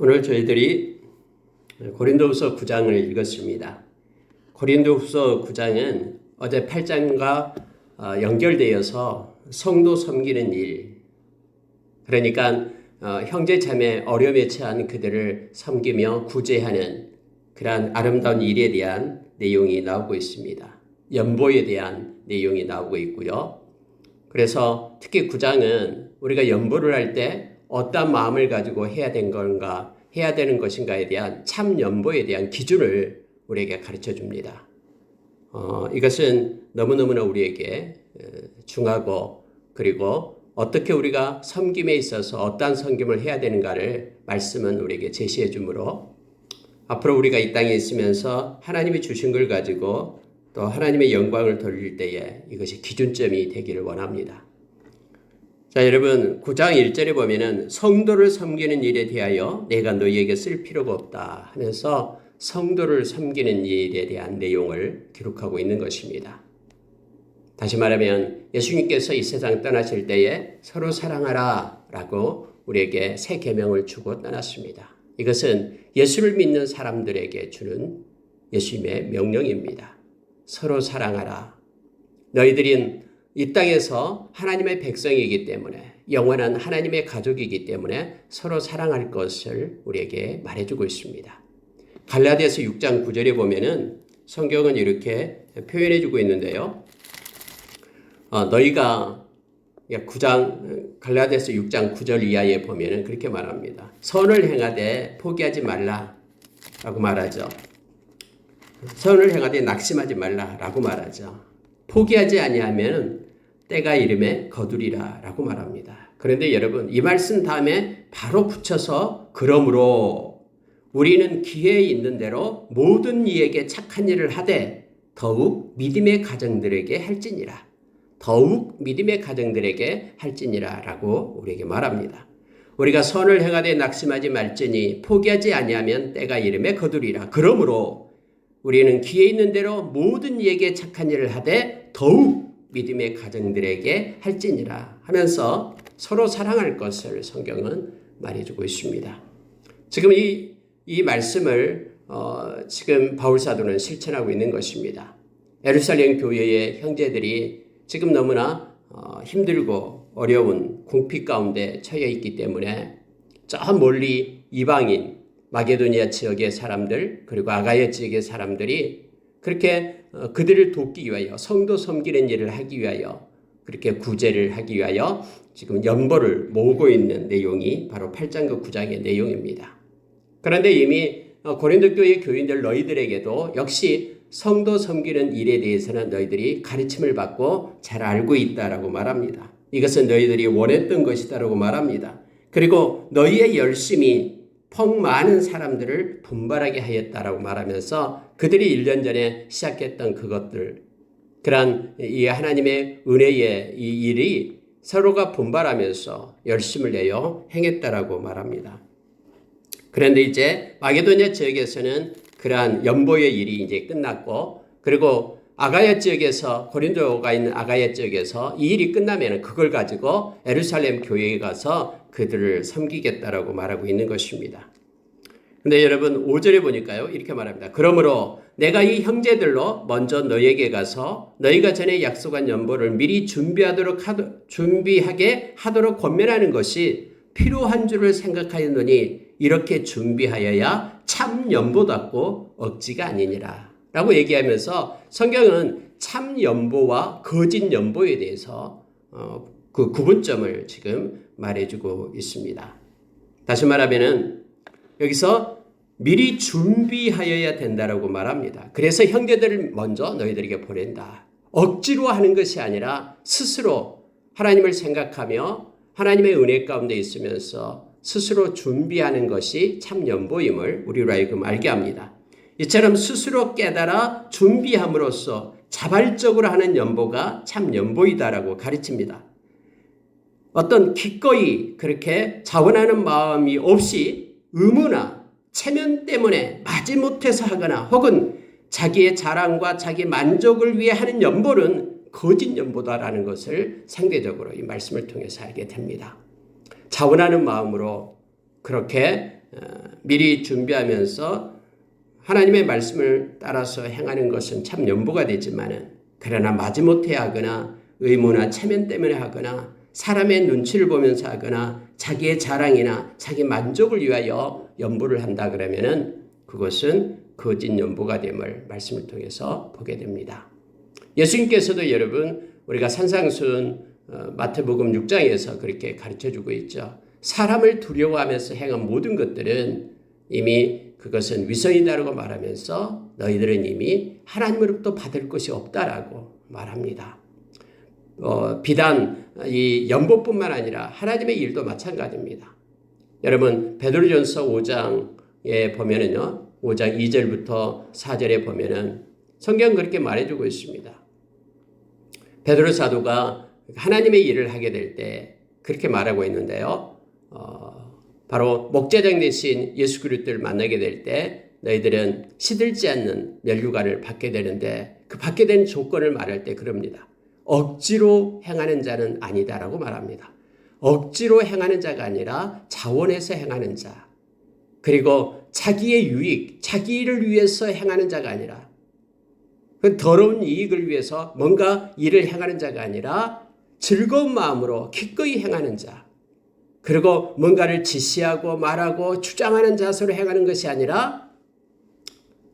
오늘 저희들이 고린도후서 9장을 읽었습니다. 고린도후서 9장은 어제 8장과 연결되어서 성도 섬기는 일, 그러니까 형제 자매 어려움에 처한 그들을 섬기며 구제하는 그러한 아름다운 일에 대한 내용이 나오고 있습니다. 연보에 대한 내용이 나오고 있고요. 그래서 특히 9장은 우리가 연보를 할 때 어떤 마음을 가지고 해야 되는 것인가에 대한 참 연보에 대한 기준을 우리에게 가르쳐 줍니다. 이것은 너무너무나 우리에게 중하고, 그리고 어떻게 우리가 섬김에 있어서 어떠한 섬김을 해야 되는가를 말씀은 우리에게 제시해 주므로 앞으로 우리가 이 땅에 있으면서 하나님이 주신 걸 가지고 또 하나님의 영광을 돌릴 때에 이것이 기준점이 되기를 원합니다. 자, 여러분 9장 1절에 보면은 성도를 섬기는 일에 대하여 내가 너희에게 쓸 필요가 없다 하면서 성도를 섬기는 일에 대한 내용을 기록하고 있는 것입니다. 다시 말하면 예수님께서 이 세상 떠나실 때에 서로 사랑하라 라고 우리에게 새 계명을 주고 떠났습니다. 이것은 예수를 믿는 사람들에게 주는 예수님의 명령입니다. 서로 사랑하라. 너희들은 이 땅에서 하나님의 백성이기 때문에, 영원한 하나님의 가족이기 때문에 서로 사랑할 것을 우리에게 말해주고 있습니다. 갈라디아서 6장 9절에 보면은 성경은 이렇게 표현해주고 있는데요. 너희가 갈라디아서 6장 9절 이하에 보면은 그렇게 말합니다. 선을 행하되 포기하지 말라라고 말하죠. 선을 행하되 낙심하지 말라라고 말하죠. 포기하지 아니하면 때가 이름에 거두리라라고 말합니다. 그런데 여러분, 이 말씀 다음에 바로 붙여서 그러므로 우리는 기회에 있는 대로 모든 이에게 착한 일을 하되 더욱 믿음의 가정들에게 할지니라. 더욱 믿음의 가정들에게 할지니라라고 우리에게 말합니다. 우리가 선을 행하되 낙심하지 말지니 포기하지 아니하면 때가 이름에 거두리라. 그러므로 우리는 기회 있는 대로 모든 이에게 착한 일을 하되 더욱 믿음의 가정들에게 할지니라 하면서 서로 사랑할 것을 성경은 말해주고 있습니다. 지금 이 말씀을 지금 바울사도는 실천하고 있는 것입니다. 예루살렘 교회의 형제들이 지금 너무나 힘들고 어려운 궁핍 가운데 처해 있기 때문에 저 멀리 이방인 마게도니아 지역의 사람들, 그리고 아가야 지역의 사람들이 그렇게 그들을 돕기 위하여, 성도 섬기는 일을 하기 위하여, 그렇게 구제를 하기 위하여 지금 연보를 모으고 있는 내용이 바로 8장과 9장의 내용입니다. 그런데 이미 고린도 교회 교인들 너희들에게도 역시 성도 섬기는 일에 대해서는 너희들이 가르침을 받고 잘 알고 있다라고 말합니다. 이것은 너희들이 원했던 것이다라고 말합니다. 그리고 너희의 열심이 펑 많은 사람들을 분발하게 하였다라고 말하면서 그들이 1년 전에 시작했던 그것들, 그러한 이 하나님의 은혜의 이 일이 서로가 분발하면서 열심을 내어 행했다라고 말합니다. 그런데 이제 마게도냐 지역에서는 그러한 연보의 일이 이제 끝났고, 그리고 아가야 지역에서, 고린도가 있는 아가야 지역에서 이 일이 끝나면 그걸 가지고 예루살렘 교회에 가서 그들을 섬기겠다라고 말하고 있는 것입니다. 근데 여러분 5절에 보니까요, 이렇게 말합니다. 그러므로 내가 이 형제들로 먼저 너희에게 가서 너희가 전에 약속한 연보를 미리 준비하게 하도록 권면하는 것이 필요한 줄을 생각하였노니 이렇게 준비하여야 참 연보답고 억지가 아니니라 라고 얘기하면서 성경은 참 연보와 거짓 연보에 대해서 그 구분점을 지금 말해주고 있습니다. 다시 말하면은 여기서 미리 준비하여야 된다라고 말합니다. 그래서 형제들을 먼저 너희들에게 보낸다. 억지로 하는 것이 아니라 스스로 하나님을 생각하며 하나님의 은혜 가운데 있으면서 스스로 준비하는 것이 참 연보임을 우리로 하여금 알게 합니다. 이처럼 스스로 깨달아 준비함으로써 자발적으로 하는 연보가 참 연보이다라고 가르칩니다. 어떤 기꺼이 그렇게 자원하는 마음이 없이 의무나 체면 때문에 마지못해서 하거나 혹은 자기의 자랑과 자기 만족을 위해 하는 연보는 거짓 연보다라는 것을 상대적으로 이 말씀을 통해서 알게 됩니다. 자원하는 마음으로 그렇게 미리 준비하면서 하나님의 말씀을 따라서 행하는 것은 참 연보가 되지만은 그러나 마지못해 하거나 의무나 체면 때문에 하거나 사람의 눈치를 보면서 하거나 자기의 자랑이나 자기 만족을 위하여 연보를 한다 그러면은 그것은 거짓 연보가 됨을 말씀을 통해서 보게 됩니다. 예수님께서도 여러분 우리가 산상수훈 마태복음 6장에서 그렇게 가르쳐주고 있죠. 사람을 두려워하면서 행한 모든 것들은 이미 그것은 위선이다라고 말하면서 너희들은 이미 하나님으로부터 받을 것이 없다라고 말합니다. 비단 이 연보뿐만 아니라 하나님의 일도 마찬가지입니다. 여러분 베드로전서 5장에 보면은요, 5장 2절부터 4절에 보면은 성경은 그렇게 말해주고 있습니다. 베드로 사도가 하나님의 일을 하게 될 때 그렇게 말하고 있는데요. 바로 목자장 되신 예수 그리스도를 만나게 될 때 너희들은 시들지 않는 면류관을 받게 되는데 그 받게 된 조건을 말할 때 그럽니다. 억지로 행하는 자는 아니다라고 말합니다. 억지로 행하는 자가 아니라 자원해서 행하는 자. 그리고 자기의 유익, 자기를 위해서 행하는 자가 아니라 그 더러운 이익을 위해서 뭔가 일을 행하는 자가 아니라 즐거운 마음으로 기꺼이 행하는 자. 그리고 뭔가를 지시하고 말하고 주장하는 자세로 행하는 것이 아니라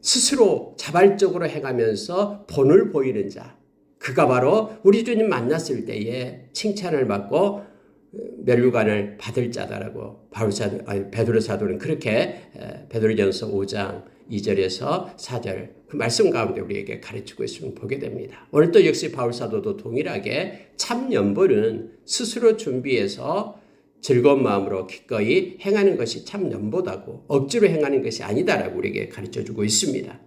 스스로 자발적으로 행하면서 본을 보이는 자. 그가 바로 우리 주님 만났을 때에 칭찬을 받고 면류관을 받을 자다라고 베드로 사도는 그렇게 베드로전서 5장 2절에서 4절 그 말씀 가운데 우리에게 가르치고 있음을 보게 됩니다. 오늘 또 역시 바울 사도도 동일하게 참 연보는 스스로 준비해서 즐거운 마음으로 기꺼이 행하는 것이 참 연보다고 억지로 행하는 것이 아니다라고 우리에게 가르쳐주고 있습니다.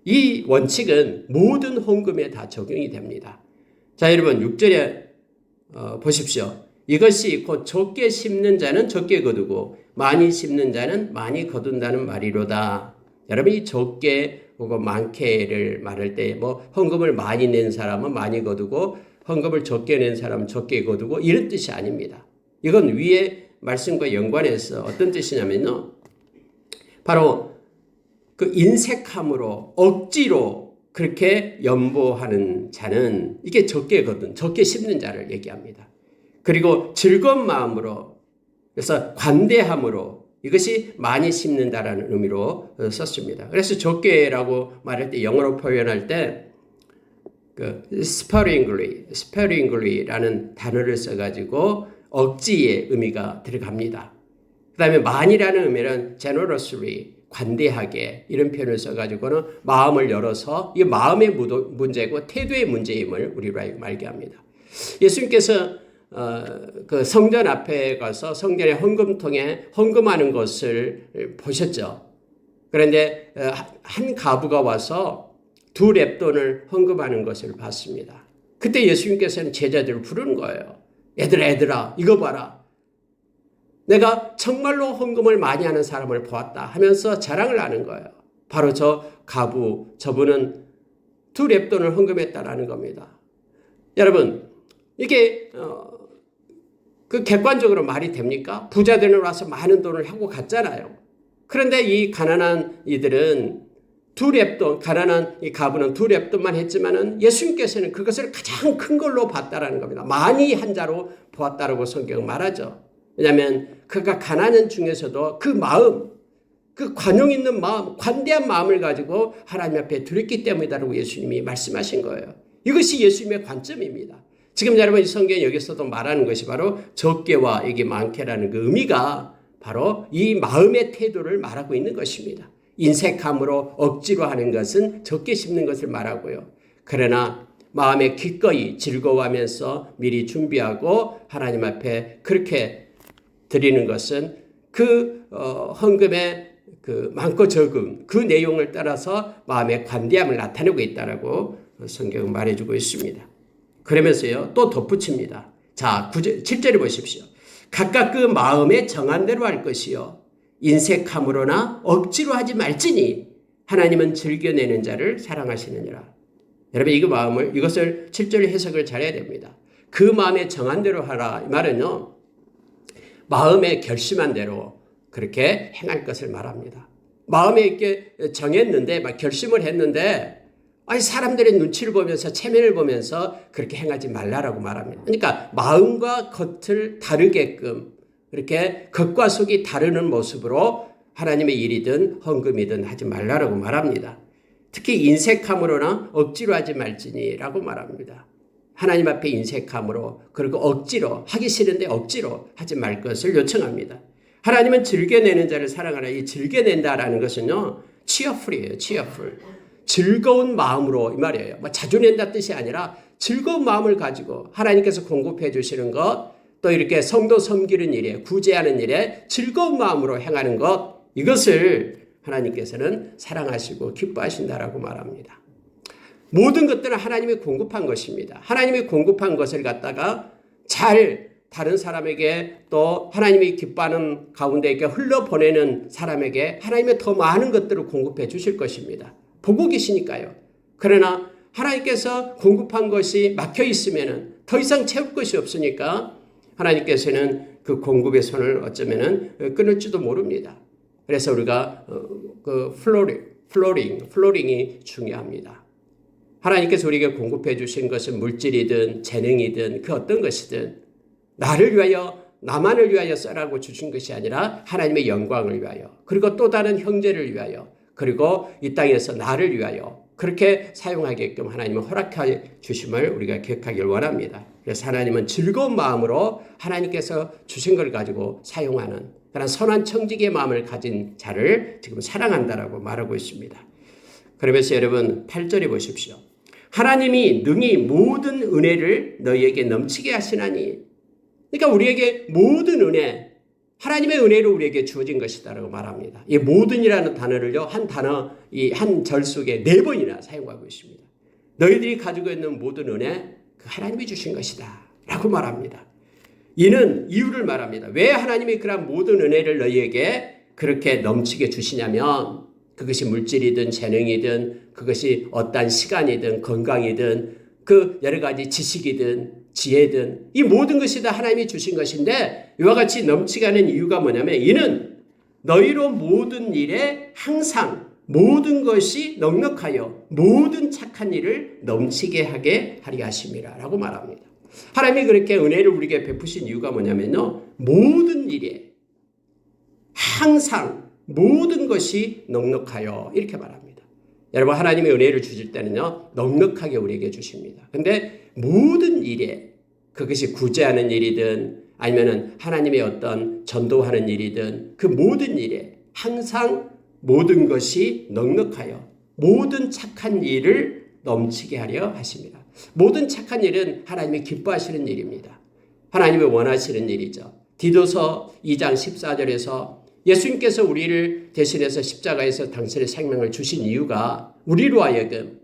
이 원칙은 모든 헌금에 다 적용이 됩니다. 자, 여러분 6절에 보십시오. 이것이 곧 적게 심는 자는 적게 거두고 많이 심는 자는 많이 거둔다는 말이로다. 여러분 이 적게 혹은 많게를 말할 때 뭐 헌금을 많이 낸 사람은 많이 거두고 헌금을 적게 낸 사람은 적게 거두고 이런 뜻이 아닙니다. 이건 위에 말씀과 연관해서 어떤 뜻이냐면요. 바로 그 인색함으로 억지로 그렇게 연보하는 자는 이게 적게 거둔, 적게 심는 자를 얘기합니다. 그리고 즐거운 마음으로 그래서 관대함으로 이것이 많이 심는다라는 의미로 썼습니다. 그래서 적게라고 말할 때 영어로 표현할 때 그 sparingly라는 단어를 써가지고 억지의 의미가 들어갑니다. 그 다음에 많이라는 의미는 generously, 관대하게 이런 표현을 써가지고는 마음을 열어서 이 마음의 문제고 태도의 문제임을 우리로 알게 합니다. 예수님께서 그 성전 앞에 가서 성전의 헌금통에 헌금하는 것을 보셨죠. 그런데 한 가부가 와서 2렙돈을 헌금하는 것을 봤습니다. 그때 예수님께서는 제자들을 부르는 거예요. 얘들아 이거 봐라. 내가 정말로 헌금을 많이 하는 사람을 보았다 하면서 자랑을 하는 거예요. 바로 저 가부, 저분은 2렙돈을 헌금했다라는 겁니다. 여러분 이게 그 객관적으로 말이 됩니까? 부자들은 와서 많은 돈을 하고 갔잖아요. 그런데 이 가난한 이들은 2렙돈, 가난한 이 가부는 2렙돈만 했지만은 예수님께서는 그것을 가장 큰 걸로 봤다라는 겁니다. 많이 한 자로 보았다라고 성경은 말하죠. 왜냐하면 그가 가난한 중에서도 그 마음, 그 관용 있는 마음, 관대한 마음을 가지고 하나님 앞에 드렸기 때문이다라고 예수님이 말씀하신 거예요. 이것이 예수님의 관점입니다. 지금 여러분 이 성경 여기서도 말하는 것이 바로 적게와 이게 많게라는 그 의미가 바로 이 마음의 태도를 말하고 있는 것입니다. 인색함으로 억지로 하는 것은 적게 심는 것을 말하고요. 그러나 마음에 기꺼이 즐거워하면서 미리 준비하고 하나님 앞에 그렇게 드리는 것은 그 헌금의 그 많고 적음 그 내용을 따라서 마음의 관대함을 나타내고 있다라고 성경은 말해주고 있습니다. 그러면서요 또 덧붙입니다. 자 7절에 보십시오. 각각 그 마음에 정한 대로 할 것이요 인색함으로나 억지로 하지 말지니 하나님은 즐겨내는 자를 사랑하시느니라. 여러분 이것을 7절 해석을 잘해야 됩니다. 그 마음에 정한 대로 하라 이 말은요 마음에 결심한 대로 그렇게 행할 것을 말합니다. 마음에 이렇게 정했는데 막 결심을 했는데 아니 사람들의 눈치를 보면서 체면을 보면서 그렇게 행하지 말라라고 말합니다. 그러니까 마음과 겉을 다르게끔 이렇게 겉과 속이 다르는 모습으로 하나님의 일이든 헌금이든 하지 말라라고 말합니다. 특히 인색함으로나 억지로 하지 말지니라고 말합니다. 하나님 앞에 인색함으로 그리고 억지로 하기 싫은데 억지로 하지 말 것을 요청합니다. 하나님은 즐겨내는 자를 사랑하라. 이 즐겨낸다라는 것은요. cheerful이에요. cheerful. 즐거운 마음으로 이 말이에요. 뭐 자주 낸다 뜻이 아니라 즐거운 마음을 가지고 하나님께서 공급해 주시는 것, 또 이렇게 성도 섬기는 일에 구제하는 일에 즐거운 마음으로 행하는 것, 이것을 하나님께서는 사랑하시고 기뻐하신다라고 말합니다. 모든 것들은 하나님이 공급한 것입니다. 하나님이 공급한 것을 갖다가 잘 다른 사람에게 또 하나님이 기뻐하는 가운데 이렇게 흘러보내는 사람에게 하나님의 더 많은 것들을 공급해 주실 것입니다. 보고 계시니까요. 그러나 하나님께서 공급한 것이 막혀 있으면 더 이상 채울 것이 없으니까 하나님께서는 그 공급의 손을 어쩌면은 끊을지도 모릅니다. 그래서 우리가 그 플로링이 중요합니다. 하나님께서 우리에게 공급해 주신 것은 물질이든 재능이든 그 어떤 것이든 나를 위하여 나만을 위하여 써라고 주신 것이 아니라 하나님의 영광을 위하여 그리고 또 다른 형제를 위하여 그리고 이 땅에서 나를 위하여 그렇게 사용하게끔 하나님은 허락해 주심을 우리가 기억하길 원합니다. 그래서 하나님은 즐거운 마음으로 하나님께서 주신 걸 가지고 사용하는 그런 선한 청지기의 마음을 가진 자를 지금 사랑한다라고 말하고 있습니다. 그러면서 여러분 8절에 보십시오. 하나님이 능히 모든 은혜를 너희에게 넘치게 하시나니. 그러니까 우리에게 모든 은혜, 하나님의 은혜로 우리에게 주어진 것이다라고 말합니다. 이 모든이라는 단어를요, 한 절 속에 4번이나 사용하고 있습니다. 너희들이 가지고 있는 모든 은혜, 그 하나님이 주신 것이다 라고 말합니다. 이는 이유를 말합니다. 왜 하나님이 그런 모든 은혜를 너희에게 그렇게 넘치게 주시냐면 그것이 물질이든 재능이든 그것이 어떠한 시간이든 건강이든 그 여러 가지 지식이든 지혜든 이 모든 것이 다 하나님이 주신 것인데 이와 같이 넘치게 하는 이유가 뭐냐면 이는 너희로 모든 일에 항상 모든 것이 넉넉하여 모든 착한 일을 넘치게 하게 하리 하심이라 라고 말합니다. 하나님이 그렇게 은혜를 우리에게 베푸신 이유가 뭐냐면요. 모든 일에 항상 모든 것이 넉넉하여 이렇게 말합니다. 여러분 하나님의 은혜를 주실 때는요. 넉넉하게 우리에게 주십니다. 근데 모든 일에 그것이 구제하는 일이든 아니면은 하나님의 어떤 전도하는 일이든 그 모든 일에 항상 모든 것이 넉넉하여 모든 착한 일을 넘치게 하려 하십니다. 모든 착한 일은 하나님이 기뻐하시는 일입니다. 하나님이 원하시는 일이죠. 디도서 2장 14절에서 예수님께서 우리를 대신해서 십자가에서 당신의 생명을 주신 이유가 우리로 하여금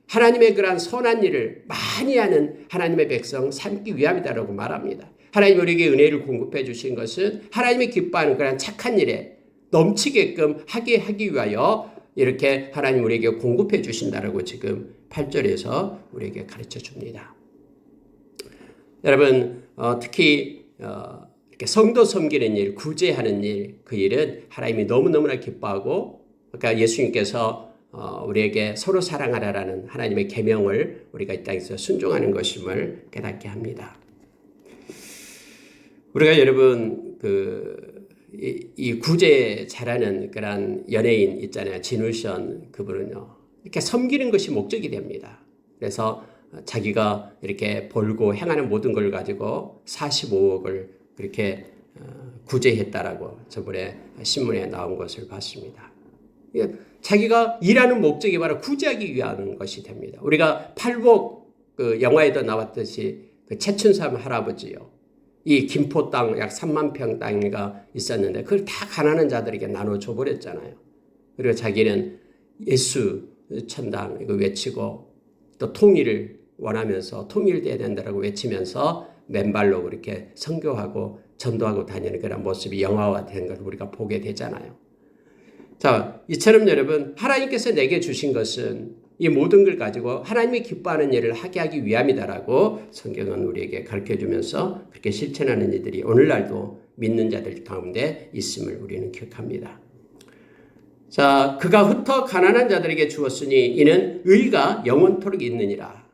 하나님의 그러한 선한 일을 많이 하는 하나님의 백성 삼기 위함이다라고 말합니다. 하나님 우리에게 은혜를 공급해 주신 것은 하나님이 기뻐하는 그러한 착한 일에 넘치게끔 하기 위하여 이렇게 하나님 우리에게 공급해 주신다라고 지금 8절에서 우리에게 가르쳐 줍니다. 여러분 특히 이렇게 성도 섬기는 일, 구제하는 일, 그 일은 하나님이 너무너무나 기뻐하고 그러니까 예수님께서 우리에게 서로 사랑하라라는 하나님의 계명을 우리가 이 땅에서 순종하는 것임을 깨닫게 합니다. 우리가 여러분 이 구제 잘하는 그런 연예인 있잖아요. 진울션 그분은요. 이렇게 섬기는 것이 목적이 됩니다. 그래서 자기가 이렇게 벌고 행하는 모든 걸 가지고 45억을 그렇게 구제했다라고 저번에 신문에 나온 것을 봤습니다. 자기가 일하는 목적이 바로 구제하기 위한 것이 됩니다. 우리가 팔복 그 영화에도 나왔듯이 그 최춘삼 할아버지요. 이 김포 땅 약 3만 평 땅이가 있었는데 그걸 다 가난한 자들에게 나눠줘 버렸잖아요. 그리고 자기는 예수 천당 이거 외치고 또 통일을 원하면서 통일돼야 된다라고 외치면서 맨발로 그렇게 선교하고 전도하고 다니는 그런 모습이 영화화된 걸 우리가 보게 되잖아요. 자, 이처럼 여러분 하나님께서 내게 주신 것은 이 모든 걸 가지고 하나님이 기뻐하는 일을 하기 위함이다라고 성경은 우리에게 가르쳐주면서 그렇게 실천하는 이들이 오늘날도 믿는 자들 가운데 있음을 우리는 기억합니다. 자, 그가 흩어 가난한 자들에게 주었으니 이는 의가 영원토록 있느니라.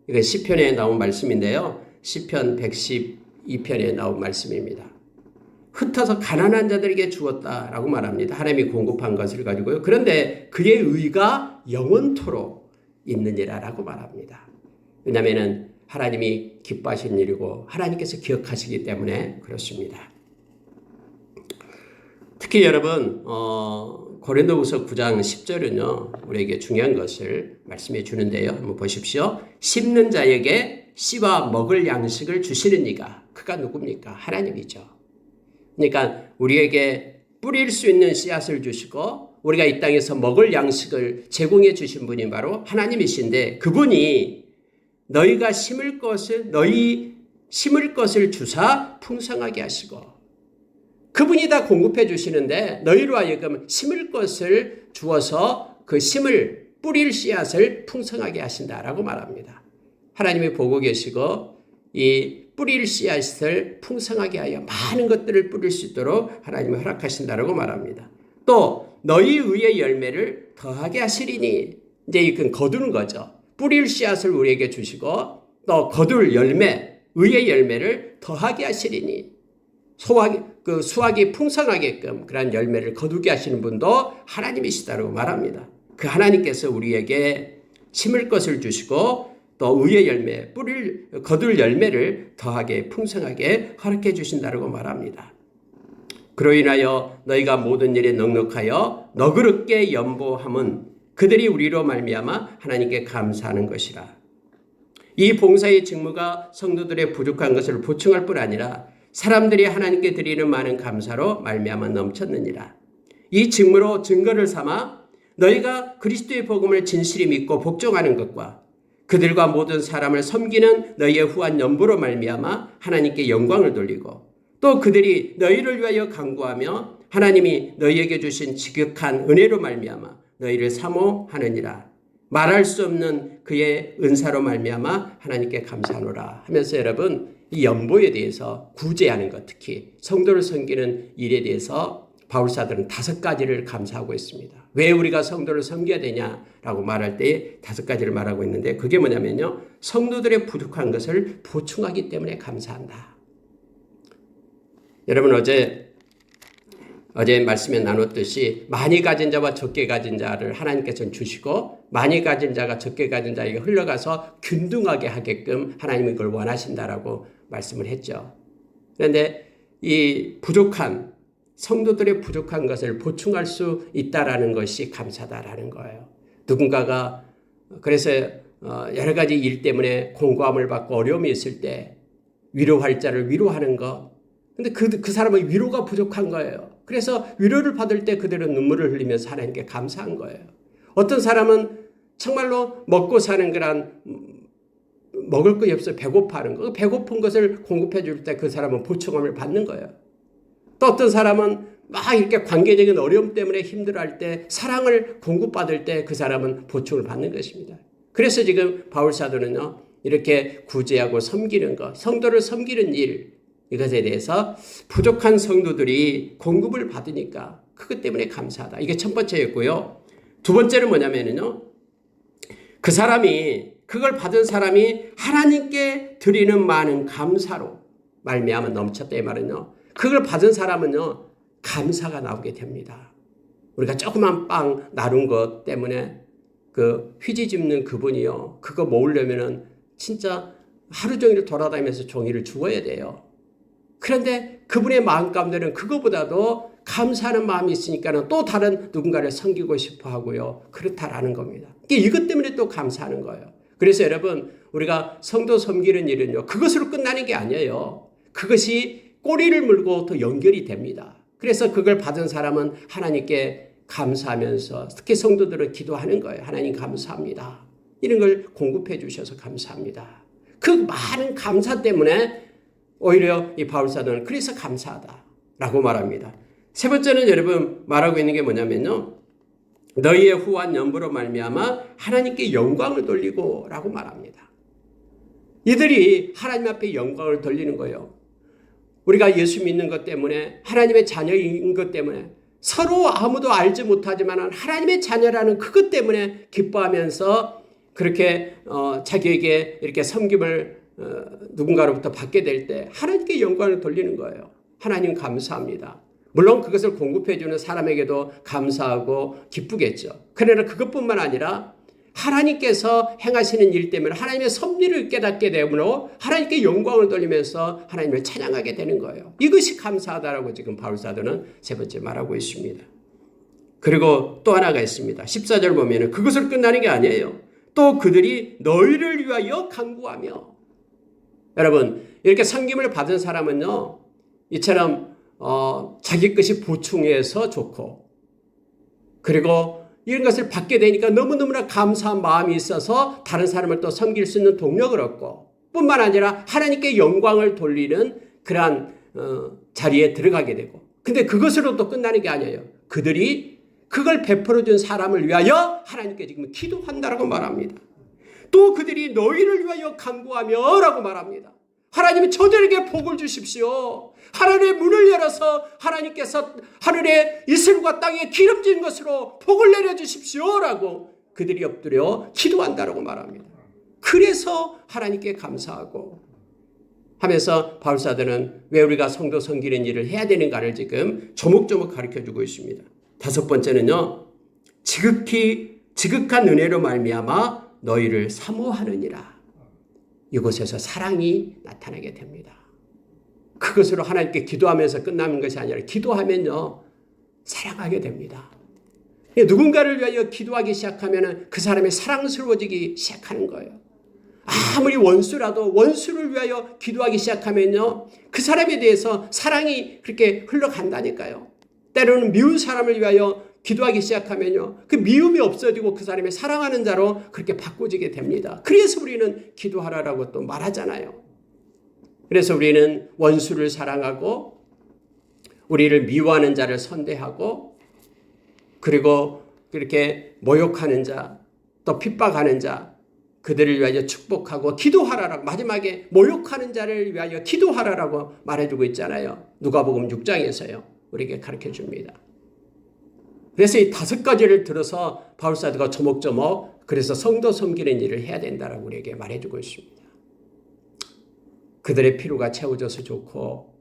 이거 시편에 나온 말씀인데요. 시편 112편에 나온 말씀입니다. 흩어서 가난한 자들에게 주었다라고 말합니다. 하나님이 공급한 것을 가지고요. 그런데 그의 의가 영원토록 있느니라라고 말합니다. 왜냐하면 하나님이 기뻐하시는 일이고 하나님께서 기억하시기 때문에 그렇습니다. 특히 여러분 고린도후서 9장 10절은요. 우리에게 중요한 것을 말씀해 주는데요. 한번 보십시오. 심는 자에게 씨와 먹을 양식을 주시는 이가 그가 누굽니까? 하나님이죠. 그러니까 우리에게 뿌릴 수 있는 씨앗을 주시고 우리가 이 땅에서 먹을 양식을 제공해 주신 분이 바로 하나님이신데 그분이 너희가 심을 것을 주사 풍성하게 하시고 그분이 다 공급해 주시는데 너희로 하여금 심을 것을 주어서 그 심을 뿌릴 씨앗을 풍성하게 하신다라고 말합니다. 하나님이 보고 계시고 이 뿌릴 씨앗을 풍성하게 하여 많은 것들을 뿌릴 수 있도록 하나님이 허락하신다라고 말합니다. 또 너희 의의 열매를 더하게 하시리니 이제 이건 거두는 거죠. 뿌릴 씨앗을 우리에게 주시고 또 거둘 열매, 의의 열매를 더하게 하시리니 수확이 풍성하게끔 그러한 열매를 거두게 하시는 분도 하나님이시다라고 말합니다. 그 하나님께서 우리에게 심을 것을 주시고 또 의의 열매, 거둘 열매를 더하게 풍성하게 허락해 주신다라고 말합니다. 그로 인하여 너희가 모든 일에 넉넉하여 너그럽게 연보함은 그들이 우리로 말미암아 하나님께 감사하는 것이라. 이 봉사의 직무가 성도들의 부족한 것을 보충할 뿐 아니라 사람들이 하나님께 드리는 많은 감사로 말미암아 넘쳤느니라. 이 직무로 증거를 삼아 너희가 그리스도의 복음을 진실히 믿고 복종하는 것과 그들과 모든 사람을 섬기는 너희의 후한 연보로 말미암아 하나님께 영광을 돌리고 또 그들이 너희를 위하여 간구하며 하나님이 너희에게 주신 지극한 은혜로 말미암아 너희를 사모하느니라. 말할 수 없는 그의 은사로 말미암아 하나님께 감사하노라 하면서 여러분 이 연보에 대해서 구제하는 것, 특히 성도를 섬기는 일에 대해서 바울사들은 5가지를 감사하고 있습니다. 왜 우리가 성도를 섬겨야 되냐라고 말할 때 5가지를 말하고 있는데 그게 뭐냐면요. 성도들의 부족한 것을 보충하기 때문에 감사한다. 여러분 어제 말씀에 나눴듯이 많이 가진 자와 적게 가진 자를 하나님께서는 주시고 많이 가진 자가 적게 가진 자에게 흘러가서 균등하게 하게끔 하나님이 그걸 원하신다라고 말씀을 했죠. 그런데 이 부족한 성도들의 부족한 것을 보충할 수 있다라는 것이 감사다라는 거예요. 누군가가 그래서 여러 가지 일 때문에 공고함을 받고 어려움이 있을 때 위로할 자를 위로하는 것. 근데 그 사람은 위로가 부족한 거예요. 그래서 위로를 받을 때 그들은 눈물을 흘리면서 하나님께 감사한 거예요. 어떤 사람은 정말로 먹고 사는 거란 먹을 것이 없어 배고파하는 거. 배고픈 것을 공급해 줄 때 그 사람은 보충함을 받는 거예요. 또 어떤 사람은 막 이렇게 관계적인 어려움 때문에 힘들어할 때 사랑을 공급받을 때 그 사람은 보충을 받는 것입니다. 그래서 지금 바울 사도는요. 이렇게 구제하고 섬기는 것, 성도를 섬기는 일 이것에 대해서 부족한 성도들이 공급을 받으니까 그것 때문에 감사하다. 이게 첫 번째였고요. 두 번째는 뭐냐면요. 그 사람이 그걸 받은 사람이 하나님께 드리는 많은 감사로 말미암아 넘쳤다 이 말은요. 그걸 받은 사람은요. 감사가 나오게 됩니다. 우리가 조그만 빵 나눈 것 때문에 그 휘지집는 그분이요. 그거 모으려면은 진짜 하루 종일 돌아다니면서 종이를 주워야 돼요. 그런데 그분의 마음 가운데는 그거보다도 감사하는 마음이 있으니까는 또 다른 누군가를 섬기고 싶어 하고요. 그렇다라는 겁니다. 이것 때문에 또 감사하는 거예요. 그래서 여러분, 우리가 성도 섬기는 일은요, 그것으로 끝나는 게 아니에요. 그것이 꼬리를 물고 더 연결이 됩니다. 그래서 그걸 받은 사람은 하나님께 감사하면서 특히 성도들은 기도하는 거예요. 하나님 감사합니다. 이런 걸 공급해 주셔서 감사합니다. 그 많은 감사 때문에 오히려 이 바울사도는 그래서 감사하다라고 말합니다. 세 번째는 여러분 말하고 있는 게 뭐냐면요. 너희의 후한 연보로 말미암아 하나님께 영광을 돌리고 라고 말합니다. 이들이 하나님 앞에 영광을 돌리는 거예요. 우리가 예수 믿는 것 때문에 하나님의 자녀인 것 때문에 서로 아무도 알지 못하지만 하나님의 자녀라는 그것 때문에 기뻐하면서 그렇게 자기에게 이렇게 섬김을 누군가로부터 받게 될 때 하나님께 영광을 돌리는 거예요. 하나님 감사합니다. 물론 그것을 공급해 주는 사람에게도 감사하고 기쁘겠죠. 그러나 그것뿐만 아니라 하나님께서 행하시는 일 때문에 하나님의 섭리를 깨닫게 되므로 하나님께 영광을 돌리면서 하나님을 찬양하게 되는 거예요. 이것이 감사하다라고 지금 바울 사도는 세 번째 말하고 있습니다. 그리고 또 하나가 있습니다. 14절 보면은 그것을 끝나는 게 아니에요. 또 그들이 너희를 위하여 간구하며. 여러분, 이렇게 섬김을 받은 사람은요, 이처럼 자기 것이 보충해서 좋고, 그리고 이런 것을 받게 되니까 너무너무나 감사한 마음이 있어서 다른 사람을 또 섬길 수 있는 동력을 얻고, 뿐만 아니라 하나님께 영광을 돌리는 그러한 자리에 들어가게 되고, 근데 그것으로 또 끝나는 게 아니에요. 그들이 그걸 베풀어 준 사람을 위하여 하나님께 지금 기도한다라고 말합니다. 또 그들이 너희를 위하여 간구하며 라고 말합니다. 하나님이 저들에게 복을 주십시오. 하늘의 문을 열어서 하나님께서 하늘의 이슬과 땅에 기름진 것으로 복을 내려주십시오 라고 그들이 엎드려 기도한다라고 말합니다. 그래서 하나님께 감사하고 하면서 바울사도는 왜 우리가 성도 섬기는 일을 해야 되는가를 지금 조목조목 가르쳐주고 있습니다. 다섯 번째는요, 지극한 은혜로 말미암아 너희를 사모하느니라. 이곳에서 사랑이 나타나게 됩니다. 그것으로 하나님께 기도하면서 끝나는 것이 아니라 기도하면요, 사랑하게 됩니다. 누군가를 위하여 기도하기 시작하면 그 사람이 사랑스러워지기 시작하는 거예요. 아무리 원수라도 원수를 위하여 기도하기 시작하면요, 그 사람에 대해서 사랑이 그렇게 흘러간다니까요. 때로는 미운 사람을 위하여 기도하기 시작하면요, 그 미움이 없어지고 그 사람이 사랑하는 자로 그렇게 바꿔지게 됩니다. 그래서 우리는 기도하라라고 또 말하잖아요. 그래서 우리는 원수를 사랑하고 우리를 미워하는 자를 선대하고 그리고 그렇게 모욕하는 자, 또 핍박하는 자, 그들을 위하여 축복하고 기도하라라고, 마지막에 모욕하는 자를 위하여 기도하라라고 말해주고 있잖아요. 누가복음 6장에서요. 우리에게 가르쳐 줍니다. 그래서 이 다섯 가지를 들어서 바울사도가 조목조목 그래서 성도 섬기는 일을 해야 된다라고 우리에게 말해주고 있습니다. 그들의 필요가 채워져서 좋고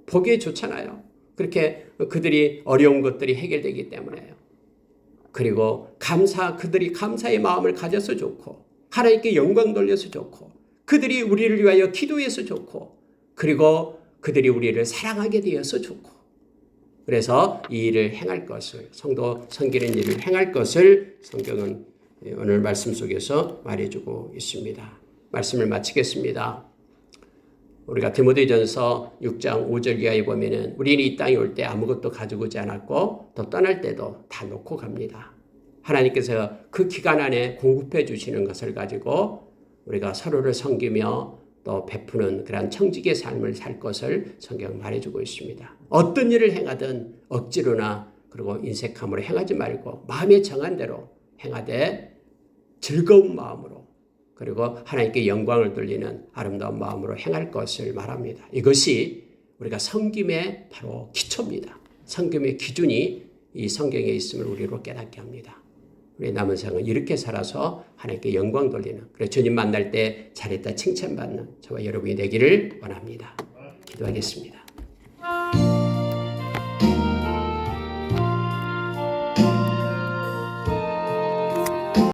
보기에 좋잖아요. 그렇게 그들이 어려운 것들이 해결되기 때문에요. 그리고 그들이 감사의 마음을 가져서 좋고 하나님께 영광 돌려서 좋고 그들이 우리를 위하여 기도해서 좋고 그리고 그들이 우리를 사랑하게 되어서 좋고 그래서 이 일을 행할 것을, 성도 섬기는 일을 행할 것을 성경은 오늘 말씀 속에서 말해주고 있습니다. 말씀을 마치겠습니다. 우리가 디모데전서 6장 5절 이하에 보면은 우리는 이 땅에 올 때 아무것도 가지고 오지 않았고 또 떠날 때도 다 놓고 갑니다. 하나님께서 그 기간 안에 공급해 주시는 것을 가지고 우리가 서로를 섬기며 또 베푸는 그런 청직의 삶을 살 것을 성경 말해주고 있습니다. 어떤 일을 행하든 억지로나 그리고 인색함으로 행하지 말고 마음에 정한 대로 행하되 즐거운 마음으로 그리고 하나님께 영광을 돌리는 아름다운 마음으로 행할 것을 말합니다. 이것이 우리가 섬김의 바로 기초입니다. 섬김의 기준이 이 성경에 있음을 우리로 깨닫게 합니다. 우리 남은 생은 이렇게 살아서 하나님께 영광 돌리는, 그래서 주님 만날 때 잘했다 칭찬받는 저와 여러분이 되기를 원합니다. 기도하겠습니다.